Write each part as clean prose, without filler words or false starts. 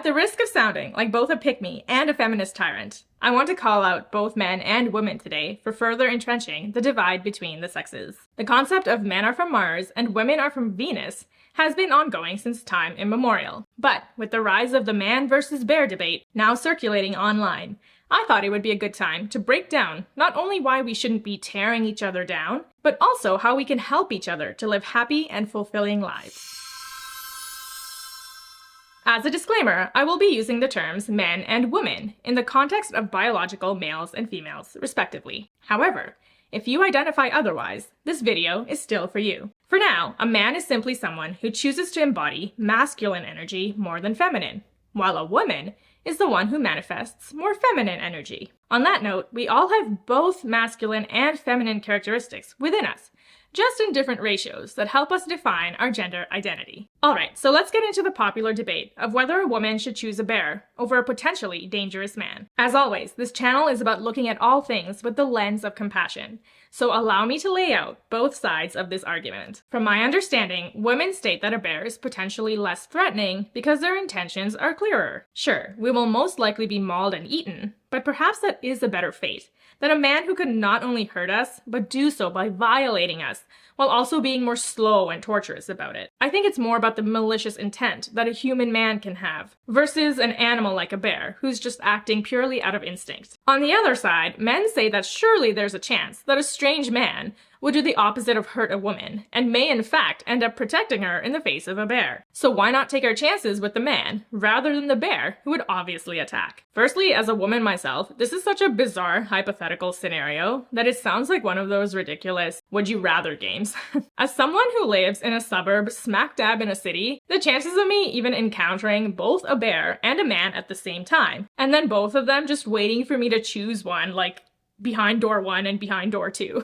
the risk of sounding like both a pick-me and a feminist tyrant, I want to call out both men and women today for further entrenching the divide between the sexes. The concept of men are from Mars and women are from Venus has been ongoing since time immemorial. But with the rise of the man versus bear debate now circulating online, I thought it would be a good time to break down not only why we shouldn't be tearing each other down, but also how we can help each other to live happy and fulfilling lives. As a disclaimer, I will be using the terms men and women in the context of biological males and females, respectively. However, if you identify otherwise, this video is still for you. For now, a man is simply someone who chooses to embody masculine energy more than feminine, while a woman is the one who manifests more feminine energy. On that note, we all have both masculine and feminine characteristics within us, just in different ratios that help us define our gender identity. Alright, so let's get into the popular debate of whether a woman should choose a bear over a potentially dangerous man. As always, this channel is about looking at all things with the lens of compassion, so allow me to lay out both sides of this argument. From my understanding, women state that a bear is potentially less threatening because their intentions are clearer. Sure, we will most likely be mauled and eaten, but perhaps that is a better fate than a man who could not only hurt us, but do so by violating us, while also being more slow and torturous about it. I think it's more about the malicious intent that a human man can have, versus an animal like a bear, who's just acting purely out of instinct. On the other side, men say that surely there's a chance that a strange man would do the opposite of hurt a woman, and may in fact end up protecting her in the face of a bear. So why not take our chances with the man, rather than the bear, who would obviously attack? Firstly, as a woman myself, this is such a bizarre hypothetical scenario that it sounds like one of those ridiculous would you rather games. As someone who lives in a suburb smack dab in a city, the chances of me even encountering both a bear and a man at the same time, and then both of them just waiting for me to choose one, like behind door 1 and behind door 2,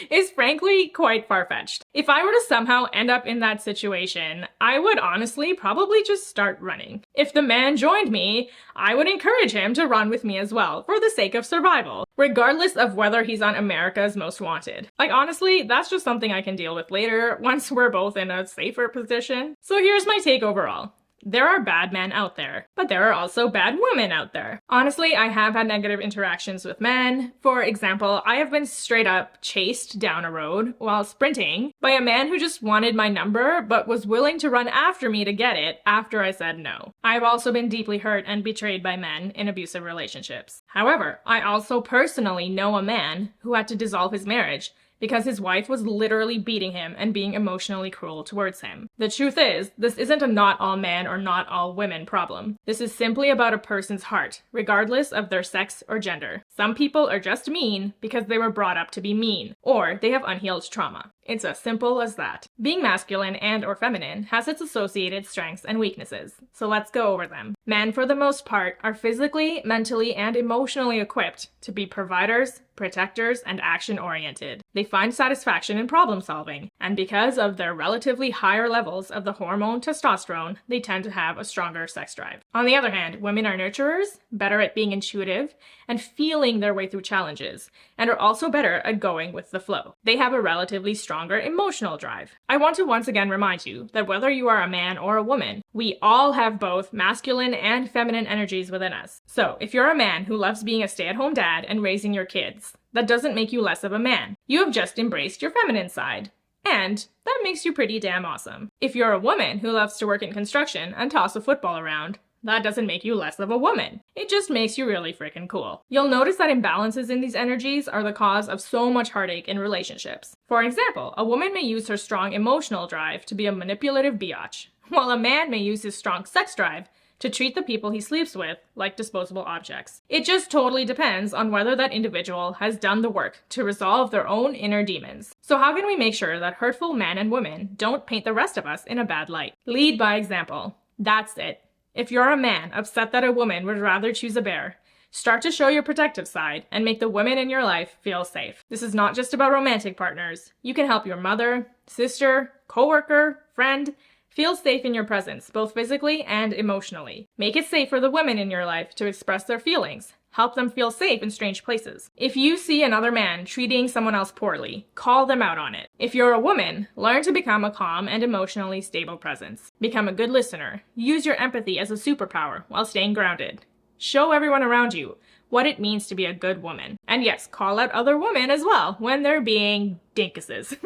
is frankly quite far-fetched. If I were to somehow end up in that situation, I would honestly probably just start running. If the man joined me, I would encourage him to run with me as well, for the sake of survival, regardless of whether he's on America's Most Wanted. Like honestly, that's just something I can deal with later, once we're both in a safer position. So here's my take overall. There are bad men out there, but there are also bad women out there. Honestly, I have had negative interactions with men. For example, I have been straight up chased down a road while sprinting by a man who just wanted my number but was willing to run after me to get it after I said no. I've also been deeply hurt and betrayed by men in abusive relationships. However, I also personally know a man who had to dissolve his marriage because his wife was literally beating him and being emotionally cruel towards him. The truth is, this isn't a not all men or not all women problem. This is simply about a person's heart, regardless of their sex or gender. Some people are just mean because they were brought up to be mean, or they have unhealed trauma. It's as simple as that. Being masculine and or feminine has its associated strengths and weaknesses, so let's go over them. Men, for the most part, are physically, mentally, and emotionally equipped to be providers, protectors, and action-oriented. They find satisfaction in problem solving, and because of their relatively higher levels of the hormone testosterone, they tend to have a stronger sex drive. On the other hand, women are nurturers, better at being intuitive, and feeling their way through challenges, and are also better at going with the flow. They have a relatively stronger emotional drive. I want to once again remind you that whether you are a man or a woman, we all have both masculine and feminine energies within us. So if you're a man who loves being a stay-at-home dad and raising your kids, that doesn't make you less of a man. You have just embraced your feminine side. And that makes you pretty damn awesome. If you're a woman who loves to work in construction and toss a football around, that doesn't make you less of a woman. It just makes you really freaking cool. You'll notice that imbalances in these energies are the cause of so much heartache in relationships. For example, a woman may use her strong emotional drive to be a manipulative biatch, while a man may use his strong sex drive to treat the people he sleeps with like disposable objects. It just totally depends on whether that individual has done the work to resolve their own inner demons. So how can we make sure that hurtful men and women don't paint the rest of us in a bad light? Lead by example. That's it. If you're a man upset that a woman would rather choose a bear, start to show your protective side and make the women in your life feel safe. This is not just about romantic partners. You can help your mother, sister, coworker, friend feel safe in your presence, both physically and emotionally. Make it safe for the women in your life to express their feelings, Help them feel safe in strange places. If you see another man treating someone else poorly, call them out on it. If you're a woman, learn to become a calm and emotionally stable presence. Become a good listener. Use your empathy as a superpower while staying grounded. Show everyone around you what it means to be a good woman. And yes, call out other women as well when they're being dinkuses.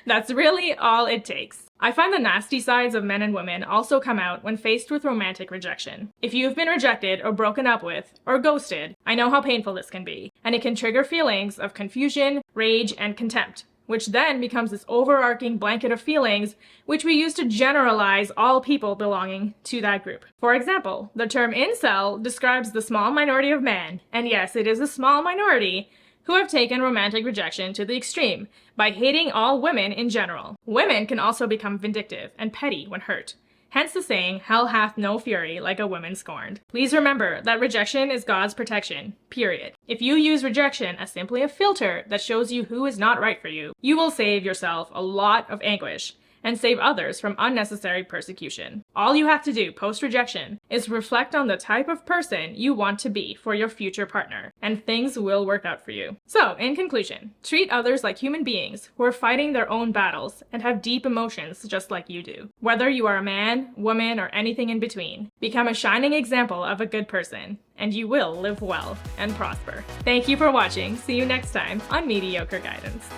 That's really all it takes. I find the nasty sides of men and women also come out when faced with romantic rejection. If you've been rejected or broken up with or ghosted, I know how painful this can be, and it can trigger feelings of confusion, rage, and contempt, which then becomes this overarching blanket of feelings which we use to generalize all people belonging to that group. For example, the term incel describes the small minority of men, and yes, it is a small minority, who have taken romantic rejection to the extreme by hating all women in general. Women can also become vindictive and petty when hurt. Hence the saying, hell hath no fury like a woman scorned. Please remember that rejection is God's protection, period. If you use rejection as simply a filter that shows you who is not right for you, you will save yourself a lot of anguish and save others from unnecessary persecution. All you have to do post-rejection is reflect on the type of person you want to be for your future partner, and things will work out for you. So, in conclusion, treat others like human beings who are fighting their own battles and have deep emotions just like you do. Whether you are a man, woman, or anything in between, become a shining example of a good person, and you will live well and prosper. Thank you for watching. See you next time on Mediocre Guidance.